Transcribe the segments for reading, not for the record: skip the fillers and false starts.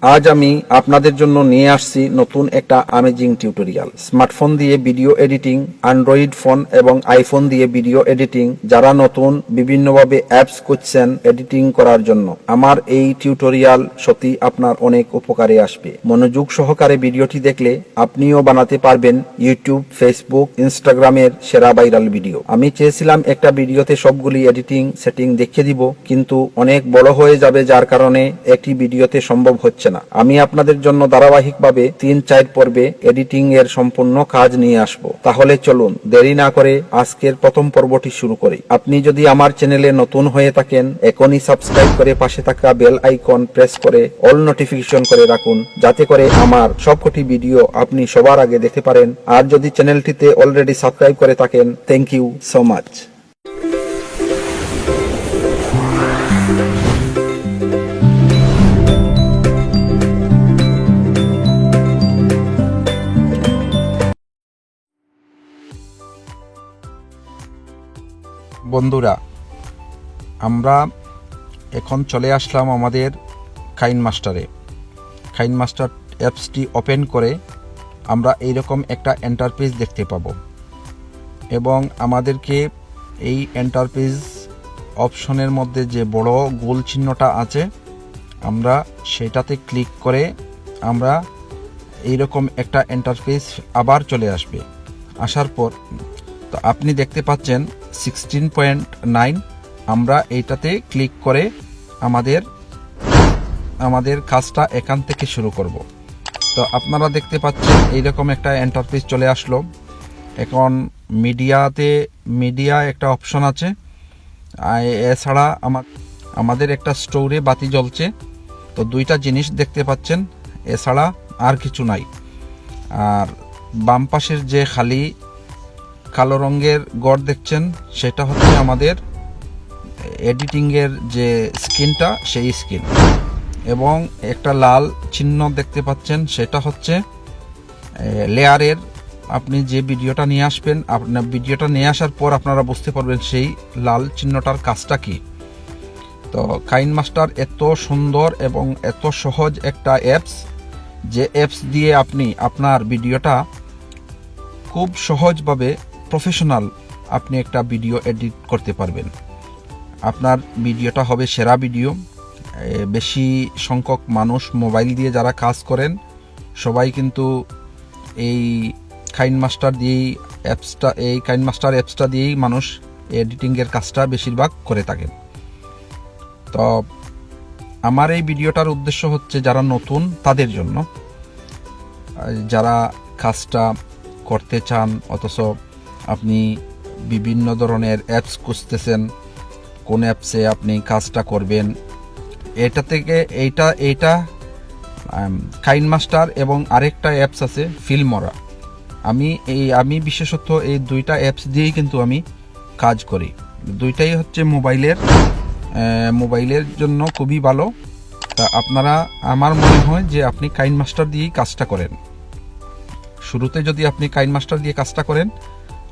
আজ আমি আপনাদের জন্য নিয়ে আসছি নতুন একটা অ্যামেজিং টিউটোরিয়াল। স্মার্টফোন দিয়ে ভিডিও এডিটিং, অ্যান্ড্রয়েড ফোন এবং আইফোন দিয়ে ভিডিও এডিটিং, যারা নতুন বিভিন্নভাবে অ্যাপস করছেন এডিটিং করার জন্য, আমার এই টিউটোরিয়াল সত্যি আপনার অনেক উপকারে আসবে। মনোযোগ সহকারে ভিডিওটি দেখলে আপনিও বানাতে পারবেন ইউটিউব, ফেসবুক, ইনস্টাগ্রামের সেরা ভাইরাল ভিডিও। আমি চেয়েছিলাম একটা ভিডিওতে সবগুলি এডিটিং সেটিং দেখিয়ে দিব, কিন্তু অনেক বড় হয়ে যাবে, যার কারণে একটি ভিডিওতে সম্ভব হচ্ছে না। আমি আপনাদের জন্য ধারাবাহিকভাবে 3-4 পর্বে এডিটিং এর সম্পূর্ণ কাজ নিয়ে আসব। তাহলে চলুন দেরি না করে আজকের প্রথম পর্বটি শুরু করি। আপনি যদি আমার চ্যানেলে নতুন হয়ে থাকেন, এখনই সাবস্ক্রাইব করে পাশে থাকা বেল আইকন প্রেস করে অল নোটিফিকেশন করে রাখুন, যাতে করে আমার সবকটি ভিডিও আপনি সবার আগে দেখতে পারেন। আর যদি চ্যানেলটিতে অলরেডি সাবস্ক্রাইব করে থাকেন, থ্যাংক ইউ সো মাচ। বন্ধুরা, আমরা এখন চলে আসলাম আমাদের কাইনমাস্টারে। কাইনমাস্টার অ্যাপসটি ওপেন করে আমরা এইরকম একটা ইন্টারফেস দেখতে পাব, এবং আমাদেরকে এই ইন্টারফেস অপশনের মধ্যে যে বড় গোল চিহ্নটা আছে, আমরা সেটাতে ক্লিক করে আমরা এইরকম একটা ইন্টারফেস আবার চলে আসবে। আসার পর তো আপনি দেখতে পাচ্ছেন 16.9। আমরা এইটাতে ক্লিক করে আমাদের কাজটা এখান থেকে শুরু করব। তো আপনারা দেখতে পাচ্ছেন এইরকম একটা ইন্টারফেস চলে আসলো। এখন মিডিয়া একটা অপশন আছে, এছাড়া আমাদের একটা স্টোরে বাতি জ্বলছে। তো দুইটা জিনিস দেখতে পাচ্ছেন, এছাড়া আর কিছু নাই। আর বাম পাশের যে খালি কালো রঙের গড় দেখছেন, সেটা হচ্ছে আমাদের এডিটিংয়ের যে স্ক্রিনটা, সেই স্ক্রিন। এবং একটা লাল চিহ্ন দেখতে পাচ্ছেন, সেটা হচ্ছে লেয়ারের। আপনি যে ভিডিওটা নিয়ে আসবেন, আপনার ভিডিওটা নিয়ে আসার পর আপনারা বুঝতে পারবেন সেই লাল চিহ্নটার কাজটা কি। তো কাইনমাস্টার এত সুন্দর এবং এত সহজ একটা অ্যাপস, যে অ্যাপস দিয়ে আপনি আপনার ভিডিওটা খুব সহজভাবে প্রফেশনাল আপনি একটা ভিডিও এডিট করতে পারবেন। আপনার ভিডিওটা হবে সেরা ভিডিও। বেশি সংখ্যক মানুষ মোবাইল দিয়ে যারা কাজ করেন, সবাই কিন্তু এই কাইনমাস্টার অ্যাপসটা দিয়েই মানুষ এডিটিংয়ের কাজটা বেশিরভাগ করে থাকেন। তো আমার এই ভিডিওটার উদ্দেশ্য হচ্ছে যারা নতুন তাদের জন্য, যারা কাজটা করতে চান অথচ আপনি বিভিন্ন ধরনের অ্যাপস খুঁজতেছেন, কোন অ্যাপসে আপনি কাজটা করবেন। এটা থেকে এইটা কাইনমাস্টার এবং আরেকটা অ্যাপস আছে ফিল্মোরা। আমি বিশেষত এই দুইটা অ্যাপস দিয়েই কিন্তু আমি কাজ করি। দুইটাই হচ্ছে মোবাইলের জন্য খুবই ভালো। তা আপনারা, আমার মনে হয় যে আপনি কাইনমাস্টার দিয়েই কাজটা করেন। শুরুতে যদি আপনি কাইনমাস্টার দিয়ে কাজটা করেন,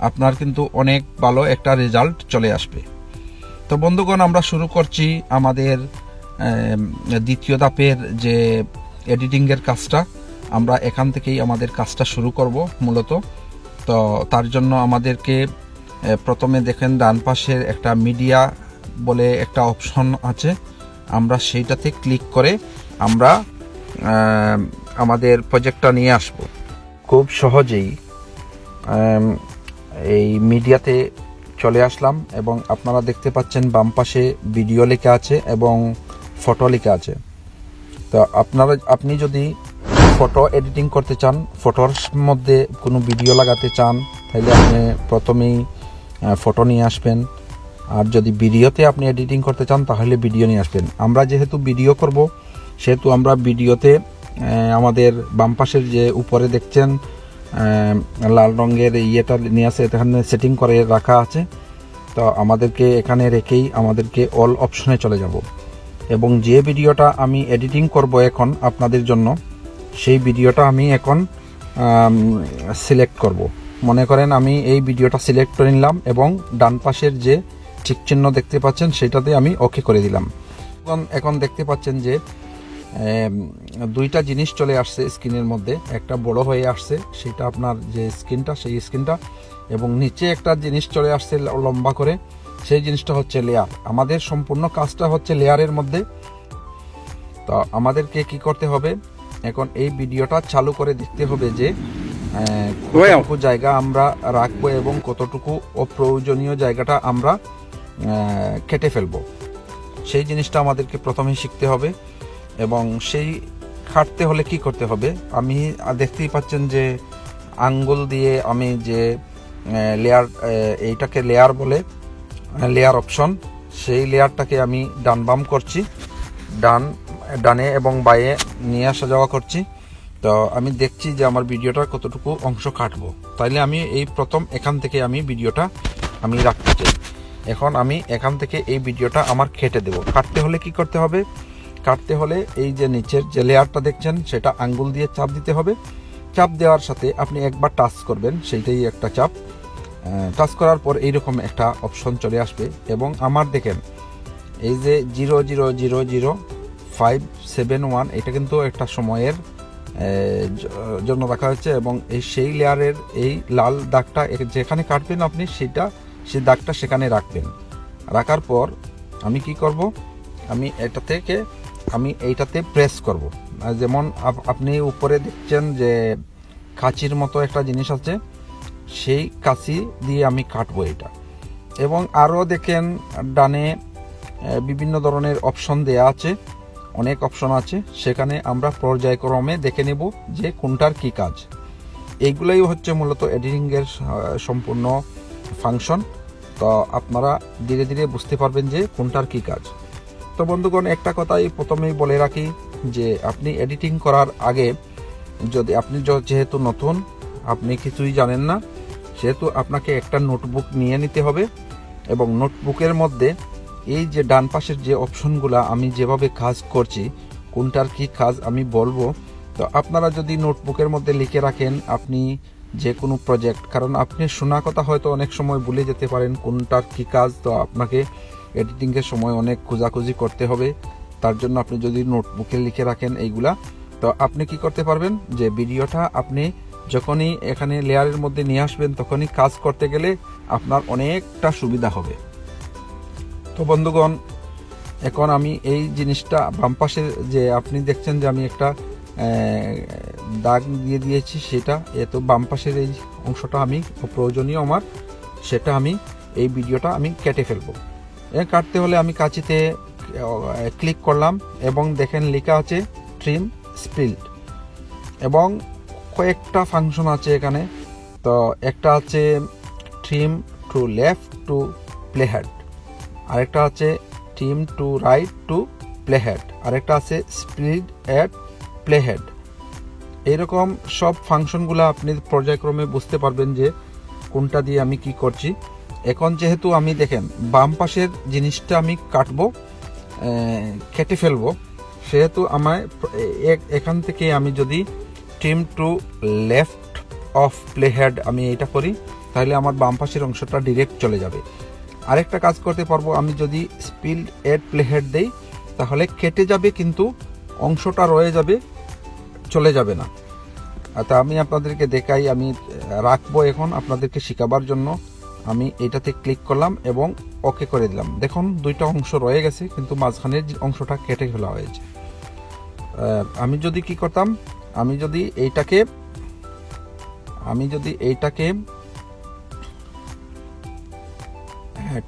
আপনার কিন্তু অনেক ভালো একটা রেজাল্ট চলে আসবে। তো বন্ধুগণ, আমরা শুরু করছি আমাদের দ্বিতীয় ধাপের যে এডিটিংয়ের কাজটা। আমরা এখান থেকেই আমাদের কাজটা শুরু করব মূলত। তো তার জন্য আমাদেরকে প্রথমে দেখেন ডান পাশের একটা মিডিয়া বলে একটা অপশন আছে, আমরা সেইটাতে ক্লিক করে আমরা আমাদের প্রজেক্টটা নিয়ে আসব। খুব সহজেই এই মিডিয়াতে চলে আসলাম, এবং আপনারা দেখতে পাচ্ছেন বাম পাশে ভিডিও লেখা আছে এবং ফটো লেখা আছে। তো আপনি যদি ফটো এডিটিং করতে চান, ফটোর মধ্যে কোনো ভিডিও লাগাতে চান, তাহলে আপনি প্রথমেই ফটো নিয়ে আসবেন। আর যদি ভিডিওতে আপনি এডিটিং করতে চান, তাহলে ভিডিও নিয়ে আসবেন। আমরা যেহেতু ভিডিও করব, সেহেতু আমরা ভিডিওতে আমাদের বাম পাশের যে উপরে দেখছেন লাল রঙের ইয়েটা নিয়ে আসে, এখানে সেটিং করে রাখা আছে। তো আমাদেরকে এখানে রেখেই আমাদেরকে অল অপশনে চলে যাব, এবং যে ভিডিওটা আমি এডিটিং করব এখন আপনাদের জন্য, সেই ভিডিওটা আমি এখন সিলেক্ট করব। মনে করেন আমি এই ভিডিওটা সিলেক্ট করে নিলাম, এবং ডান পাশের যে টিক চিহ্ন দেখতে পাচ্ছেন, সেটাতে আমি ওকে করে দিলাম। এখন দেখতে পাচ্ছেন যে দুইটা জিনিস চলে আসছে স্ক্রিনের মধ্যে, একটা বড় হয়ে আসছে সেটা আপনার যে স্ক্রিনটা সেই স্ক্রিনটা, এবং নিচে একটা জিনিস চলে আসছে লম্বা করে, সেই জিনিসটা হচ্ছে লেয়ার। আমাদের সম্পূর্ণ কাজটা হচ্ছে লেয়ারের মধ্যে। তো আমাদেরকে কি করতে হবে, এখন এই ভিডিওটা চালু করে দেখতে হবে যে কতটুকু জায়গা আমরা রাখবো এবং কতটুকু অপ্রয়োজনীয় জায়গাটা আমরা কেটে ফেলবো, সেই জিনিসটা আমাদেরকে প্রথমে শিখতে হবে। এবং সেই কাটতে হলে কি করতে হবে, আমি দেখতেই পাচ্ছেন যে আঙ্গুল দিয়ে আমি যে লেয়ার, এইটাকে লেয়ার বলে, লেয়ার অপশন, সেই লেয়ারটাকে আমি ডান বাম করছি, ডানে এবং বাইরে নিয়ে আসা যাওয়া করছি। তো আমি দেখছি যে আমার ভিডিওটার কতটুকু অংশ কাটবো, তাইলে আমি এই প্রথম এখান থেকে আমি ভিডিওটা আমি রাখতে চাই। এখন আমি এখান থেকে এই ভিডিওটা আমার কেটে দেব। কাটতে হলে কি করতে হবে, কাটতে হলে এই যে নিচের যে লেয়ারটা দেখছেন সেটা আঙ্গুল দিয়ে চাপ দিতে হবে। চাপ দেওয়ার সাথে আপনি একবার টাচ করবেন, সেইটাই একটা চাপ। টাচ করার পর এইরকম একটা অপশন চলে আসবে, এবং আমার দেখেন এই যে 0000571, এটা কিন্তু একটা সময়ের জন্য রাখা হয়েছে, এবং এই সেই লেয়ারের এই লাল দাগটা যেখানে কাটবেন আপনি সেই দাগটা সেখানে রাখবেন। রাখার পর আমি কি করব, আমি এইটাতে প্রেস করব। যেমন আপনি উপরে দেখছেন যে কাঁচির মতো একটা জিনিস আছে, সেই কাঁচি দিয়ে আমি কাটবো এটা। এবং আরও দেখেন ডানে বিভিন্ন ধরনের অপশন দেয়া আছে, অনেক অপশন আছে, সেখানে আমরা পর্যায়ক্রমে দেখে নেব যে কোনটার কি কাজ। এইগুলাই হচ্ছে মূলত এডিটিংয়ের সম্পূর্ণ ফাংশন। তো আপনারা ধীরে ধীরে বুঝতে পারবেন যে কোনটার কি কাজ। তো বন্ধুগণ, একটা কথাই প্রথমেই বলে রাখি যে আপনি এডিটিং করার আগে, যদি আপনি যেহেতু নতুন, আপনি কিছুই জানেন না, সেহেতু আপনাকে একটা নোটবুক নিয়ে নিতে হবে, এবং নোটবুকের মধ্যে এই যে ডান পাশের যে অপশনগুলো আমি যেভাবে কাজ করছি, কোনটার কি কাজ আমি বলবো। তো আপনারা যদি নোটবুকের মধ্যে লিখে রাখেন আপনি যে কোনো প্রজেক্ট, কারণ আপনি শোনা কথা হয়তো অনেক সময় ভুলে যেতে পারেন কোনটার কি কাজ, তো আপনাকে এডিটিংয়ের সময় অনেক খোঁজাখুঁজি করতে হবে। তার জন্য আপনি যদি নোটবুকে লিখে রাখেন এইগুলা, তো আপনি কি করতে পারবেন যে ভিডিওটা আপনি যখনই এখানে লেয়ারের মধ্যে নিয়ে আসবেন তখনই কাজ করতে গেলে আপনার অনেকটা সুবিধা হবে। তো বন্ধুগণ, এখন আমি এই জিনিসটা বাম পাশে যে আপনি দেখছেন যে আমি একটা দাগ দিয়ে দিয়েছি, সেটা তো বাম পাশের এই অংশটা আমি প্রয়োজনীয় আমার, সেটা আমি এই ভিডিওটা আমি কেটে ফেলবো। কাটতে হলে আমি কাঁচিতে ক্লিক করলাম, এবং দেখেন লেখা আছে ট্রিম স্প্লিট, এবং কয়েকটা ফাংশন আছে এখানে। তো একটা আছে ট্রিম টু লেফট টু প্লেহেড, আরেকটা আছে ট্রিম টু রাইট টু প্লেহেড, আরেকটা আছে স্প্লিট এট প্লেহেড। এইরকম সব ফাংশনগুলো আপনি পর্যায়ক্রমে বুঝতে পারবেন যে কোনটা দিয়ে আমি কি করছি। এখন যেহেতু আমি দেখেন বাম পাশের জিনিসটা আমি কাটবো, কেটে ফেলবো, সেহেতু আমায় এখান থেকে আমি যদি ট্রিম টু লেফট অফ প্লেহেড আমি এটা করি, তাহলে আমার বাম পাশের অংশটা ডিরেক্ট চলে যাবে। আরেকটা কাজ করতে পারবো, আমি যদি স্পিল্ড এড প্লেহেড দেই তাহলে কেটে যাবে, কিন্তু অংশটা রয়ে যাবে, চলে যাবে না। তা আমি আপনাদেরকে দেখাই, আমি রাখবো এখন আপনাদেরকে শেখাবার জন্য। আমি এটাতে ক্লিক করলাম এবং ওকে করে দিলাম। দেখুন দুইটা অংশ রয়ে গেছে, কিন্তু মাঝখানের অংশটা কেটে ফেলা হয়েছে। আমি যদি কি করতাম, আমি যদি এইটাকে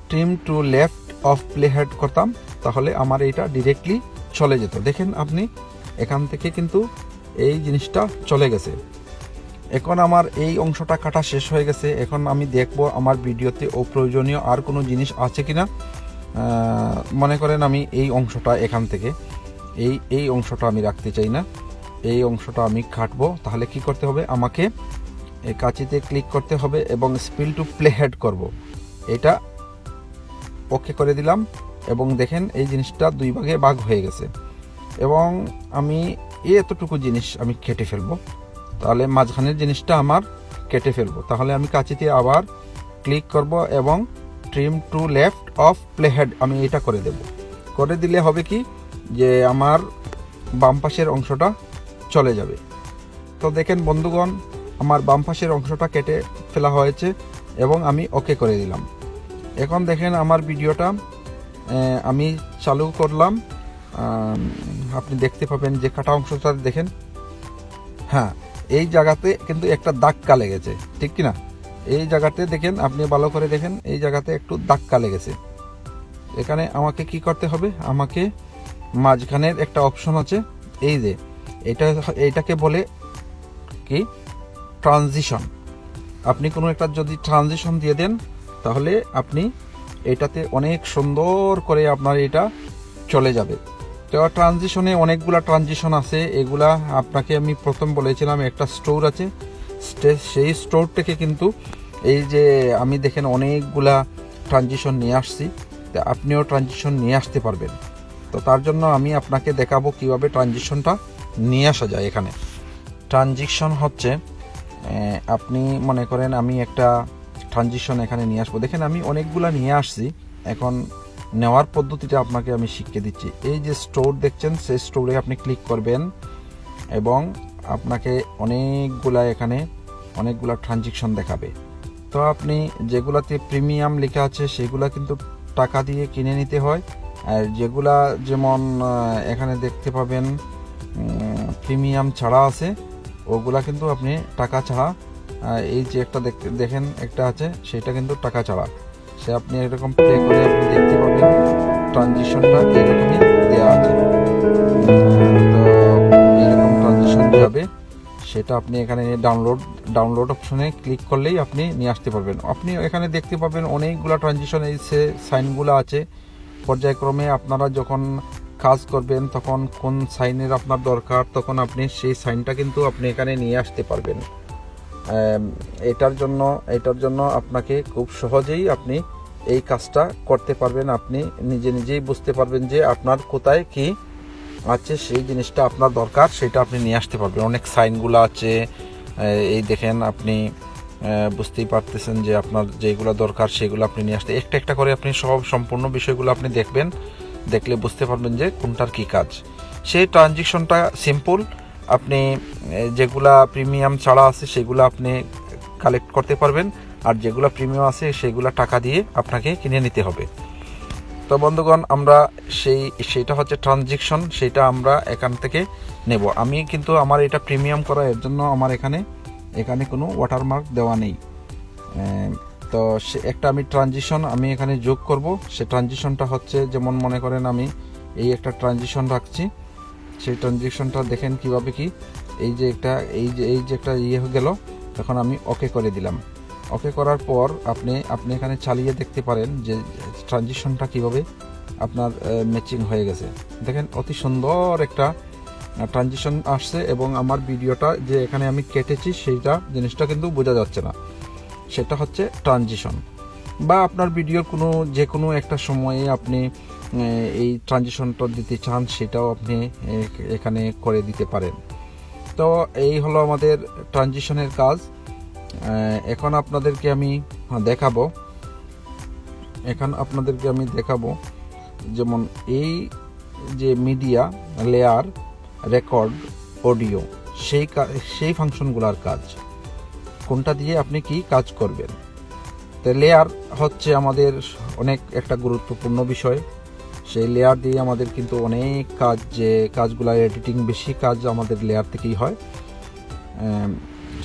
ট্রিম টু লেফট অফ প্লেহেড করতাম, তাহলে আমার এইটা ডিরেক্টলি চলে যেত। দেখেন আপনি এখান থেকে কিন্তু এই জিনিসটা চলে গেছে। এখন আমার এই অংশটা কাটা শেষ হয়ে গেছে। এখন আমি দেখব আমার ভিডিওতে অপ্রয়োজনীয় আর কোনো জিনিস আছে কিনা। মনে করেন আমি এই অংশটা এখান থেকে এই অংশটা আমি রাখতে চাই না, এই অংশটা আমি কাটবো। তাহলে কি করতে হবে, আমাকে এই কাঁচিতে ক্লিক করতে হবে এবং স্পিল টু প্লেহেড করব। এটা ওকে করে দিলাম, এবং দেখেন এই জিনিসটা দুই ভাগে ভাগ হয়ে গেছে, এবং আমি এতটুকু জিনিস আমি কেটে ফেলবো। তাহলে মাঝখানের জিনিসটা আমার কেটে ফেলবো। তাহলে আমি কাঁচিতে আবার ক্লিক করব এবং ট্রিম টু লেফট অফ প্লেহেড আমি এটা করে দেব। করে দিলে হবে কি যে আমার বাম পাশের অংশটা চলে যাবে। তো দেখেন বন্ধুগণ, আমার বাম পাশের অংশটা কেটে ফেলা হয়েছে এবং আমি ওকে করে দিলাম। এখন দেখেন আমার ভিডিওটা আমি চালু করলাম, আপনি দেখতে পাবেন যে কাটা অংশটা দেখেন। হ্যাঁ, এই জায়গাতে কিন্তু একটা দাগকা লেগেছে, ঠিক কিনা? এই জায়গাতে দেখেন, আপনি ভালো করে দেখেন, এই জায়গাতে একটু দাগকা লেগেছে। এখানে আমাকে কি করতে হবে, আমাকে মাঝখানের একটা অপশন আছে, এই যে এইটাকে বলে কি ট্রানজিশন। আপনি কোনো একটা যদি ট্রানজিশন দিয়ে দেন তাহলে আপনি এটাতে অনেক সুন্দর করে আপনার এটা চলে যাবে। তো ট্রানজিশনে অনেকগুলা ট্রানজিশন আছে, এগুলা আপনাকে আমি প্রথম বলেছিলাম একটা স্টোর আছে, সেই স্টোর থেকে কিন্তু এই যে আমি দেখেন অনেকগুলা ট্রানজিশন নিয়ে আসছি, তো আপনিও ট্রানজিশন নিয়ে আসতে পারবেন। তো তার জন্য আমি আপনাকে দেখাবো কিভাবে ট্রানজিশনটা নিয়ে আসা যায়। এখানে ট্রানজিশন হচ্ছে, আপনি মনে করেন আমি একটা ট্রানজিশন এখানে নিয়ে আসবো, দেখেন আমি অনেকগুলা নিয়ে আসছি। এখন নেওয়ার পদ্ধতিটা আপনাকে আমি শিখিয়ে দিচ্ছি। এই যে স্টোর দেখছেন, সেই স্টোরে আপনি ক্লিক করবেন এবং আপনাকে এখানে অনেকগুলা ট্রানজিশন দেখাবে। তো আপনি যেগুলাতে প্রিমিয়াম লেখা আছে সেগুলা কিন্তু টাকা দিয়ে কিনে নিতে হয়, আর যেগুলা যেমন এখানে দেখতে পাবেন প্রিমিয়াম ছাড়া আছে, ওগুলা কিন্তু আপনি টাকা ছাড়া, এই যে একটা দেখেন একটা আছে, সেটা কিন্তু টাকা ছাড়া। সে আপনি এরকম প্লে করে আপনি দেখতে পাবেন ট্রানজিশনটা এরকমই দেওয়া আছে। তো এরকম ট্রানজিশন যাবে, সেটা আপনি এখানে ডাউনলোড অপশনে ক্লিক করলেই আপনি নিয়ে আসতে পারবেন। আপনি এখানে দেখতে পাবেন অনেকগুলো ট্রানজিশন, এই সাইনগুলো আছে। পর্যায়ক্রমে আপনারা যখন কাজ করবেন তখন কোন সাইনের আপনার দরকার, তখন আপনি সেই সাইনটা কিন্তু আপনি এখানে নিয়ে আসতে পারবেন। এটার জন্য আপনাকে খুব সহজেই আপনি এই কাজটা করতে পারবেন। আপনি নিজেই বুঝতে পারবেন যে আপনার কোথায় কি আছে, সেই জিনিসটা আপনার দরকার, সেটা আপনি নিয়ে আসতে পারবেন। অনেক সাইনগুলো আছে, এই দেখেন, আপনি বুঝতেই পারতেছেন যে আপনার যেগুলো দরকার সেগুলো আপনি নিয়ে আসতে, একটা করে আপনি সম্পূর্ণ বিষয়গুলো আপনি দেখলে বুঝতে পারবেন যে কোনটার কি কাজ। সেই ট্রানজিশনটা সিম্পল, আপনি যেগুলা প্রিমিয়াম ছাড়া আছে সেগুলো আপনি কালেক্ট করতে পারবেন, আর যেগুলো প্রিমিয়াম আছে সেগুলো টাকা দিয়ে আপনাকে কিনে নিতে হবে। তো বন্ধুগণ, আমরা সেইটা হচ্ছে ট্রানজিশন, সেটা আমরা এখান থেকে নেব। আমি কিন্তু আমার এটা প্রিমিয়াম করা, এর জন্য আমার এখানে কোনো ওয়াটারমার্ক দেওয়া নেই। তো একটা আমি ট্রানজিশন এখানে যোগ করব। সে ট্রানজিশনটা হচ্ছে, যেমন মনে করেন আমি এই একটা ট্রানজিশন রাখছি, সেই ট্রানজিশনটা দেখেন কিভাবে কি, এই যে একটা হয়ে গেল, তখন আমি ওকে করে দিলাম। ওকে করার পর আপনি এখানে চালিয়ে দেখতে পারেন যে ট্রানজিশনটা কিভাবে আপনার ম্যাচিং হয়ে গেছে। দেখেন অতি সুন্দর একটা ট্রানজিশন আসছে, এবং আমার ভিডিওটা যে এখানে আমি কেটেছি সেইটা জিনিসটা কিন্তু বোঝা যাচ্ছে না। সেটা হচ্ছে ট্রানজিশন। বা আপনার ভিডিওর যে কোনো একটা সময়ে আপনি এই ট্রানজিশনটা দিতে চান, সেটাও আপনি এখানে করে দিতে পারেন। তো এই হলো আমাদের ট্রানজিশনের কাজ। এখন আপনাদেরকে আমি দেখাবো, যেমন এই যে মিডিয়া, লেয়ার, রেকর্ড, অডিও, সেই ফাংশনগুলোর কাজ, কোনটা দিয়ে আপনি কি কাজ করবেন। তো লেয়ার হচ্ছে আমাদের অনেক একটা গুরুত্বপূর্ণ বিষয়। সেই লেয়ার দিয়ে আমাদের কিন্তু অনেক কাজ, যে কাজগুলো এডিটিং, বেশি কাজ আমাদের লেয়ার থেকেই হয়।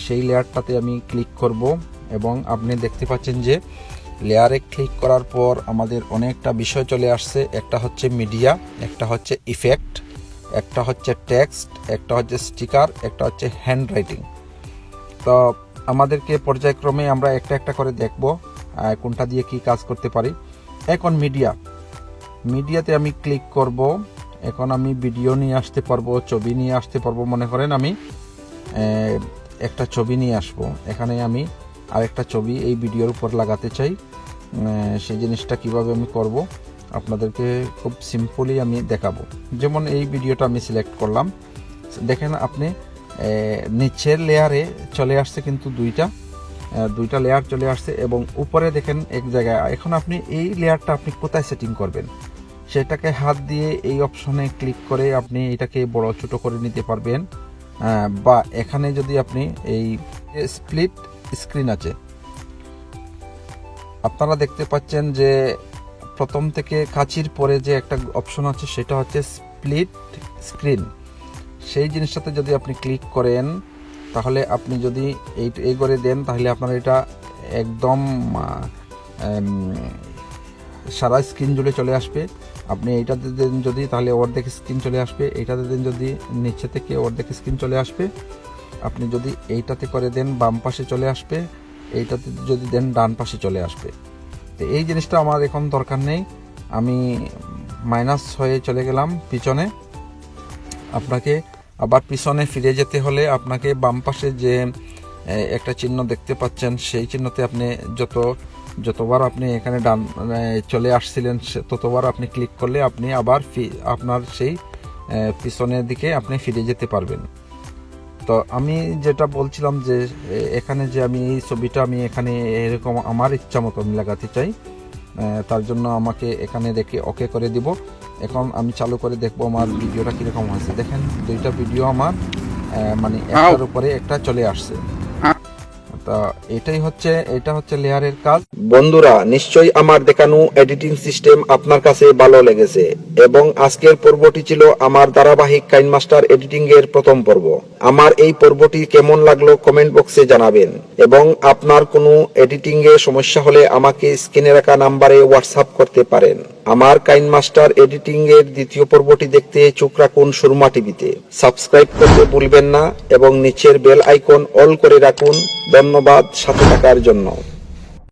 সেই লেয়ারটাতে আমি ক্লিক করব, এবং আপনি দেখতে পাচ্ছেন যে লেয়ারে ক্লিক করার পর আমাদের অনেকটা বিষয় চলে আসছে। একটা হচ্ছে মিডিয়া, একটা হচ্ছে ইফেক্ট, একটা হচ্ছে টেক্সট, একটা হচ্ছে স্টিকার, একটা হচ্ছে হ্যান্ড রাইটিং। তো আমাদেরকে পর্যায়ক্রমে আমরা একটা করে দেখব কোনটা দিয়ে কি কাজ করতে পারি। এখন মিডিয়াতে আমি ক্লিক করব। এখন আমি ভিডিও নিয়ে আসতে পারবো, ছবি নিয়ে আসতে পারবো। মনে করেন আমি একটা ছবি নিয়ে আসব, এখানে আমি আরেকটা ছবি এই ভিডিওর উপর লাগাতে চাই। সেই জিনিসটা কিভাবে আমি করব আপনাদেরকে খুব সিম্পলি আমি দেখাবো। যেমন এই ভিডিওটা আমি সিলেক্ট করলাম, দেখেন আপনি নিচের লেয়ারে চলে আসছে কিন্তু দুইটা লেয়ার চলে আসছে, এবং উপরে দেখেন এক জায়গায়। এখন আপনি এই লেয়ারটা আপনি কোথায় সেটিং করবেন সেটাকে হাত দিয়ে এই অপশনে ক্লিক করে আপনি এটাকে বড় ছোট করে নিতে পারবেন, বা এখানে যদি আপনি এই স্প্লিট স্ক্রিন আছে, আপনারা দেখতে পাচ্ছেন যে প্রথম থেকে কাচির পরে যে একটা অপশন আছে সেটা হচ্ছে স্প্লিট স্ক্রিন। সেই জিনিসটাতে যদি আপনি ক্লিক করেন তাহলে আপনি যদি এই করে দেন তাহলে আপনার এটা একদম সারা স্ক্রিন জুড়ে চলে আসবে। আপনি এইটাতে দেন যদি তাহলে অর্ধেক স্ক্রিন চলে আসবে, এইটাতে দেন যদি নিচে থেকে অর্ধেক স্ক্রিন চলে আসবে। আপনি যদি এইটাতে করে দেন বাম পাশে চলে আসবে, এইটাতে যদি দেন ডান পাশে চলে আসবে। তো এই জিনিসটা আমার এখন দরকার নেই, আমি মাইনাস হয়ে চলে গেলাম পিছনে। আপনাকে আবার পিছনে ফিরে যেতে হলে আপনাকে বাম পাশে যে একটা চিহ্ন দেখতে পাচ্ছেন সেই চিহ্নতে আপনি যতবার আপনি এখানে ডান চলে আসছিলেন ততবার আপনি ক্লিক করলে আপনি আবার আপনার সেই পিছনের দিকে আপনি ফিরে যেতে পারবেন। তো আমি যেটা বলছিলাম যে এখানে যে আমি এই ছবিটা আমি এখানে এরকম আমার ইচ্ছা মতো আমি লাগাতে চাই, তার জন্য আমাকে এখানে রেখে ওকে করে দিব। এখন আমি চালু করে দেখবো আমার ভিডিওটা কীরকম হয়েছে। দেখেন দুইটা ভিডিও আমার মানে একটার উপরে একটা চলে আসছে। তো এটা হচ্ছে লেয়ারের কাজ। বন্ধুরা, নিশ্চয়ই আমার দেখানো এডিটিং সিস্টেম আপনার কাছে ভালো লেগেছে এবং আজকের পর্বটি ছিল আমার ধারাবাহিক কাইনমাস্টার এডিটিং এর প্রথম পর্ব। আমার এই পর্বটি কেমন লাগলো কমেন্ট বক্সে জানাবেন এবং আপনার কোনো এডিটিং এ সমস্যা হলে আমাকে স্ক্রিনে রাখা নাম্বারে হোয়াটসঅ্যাপ করতে পারেন। আমার কাইনমাস্টার এডিটিং এর দ্বিতীয় পর্বটি দেখতে চোখ রাখুন সুরমা টিভিতে। সাবস্ক্রাইব করতে ভুলবেন না এবং নিচের বেল আইকন অল করে রাখুন। ধন্যবাদ সাথে থাকার জন্য।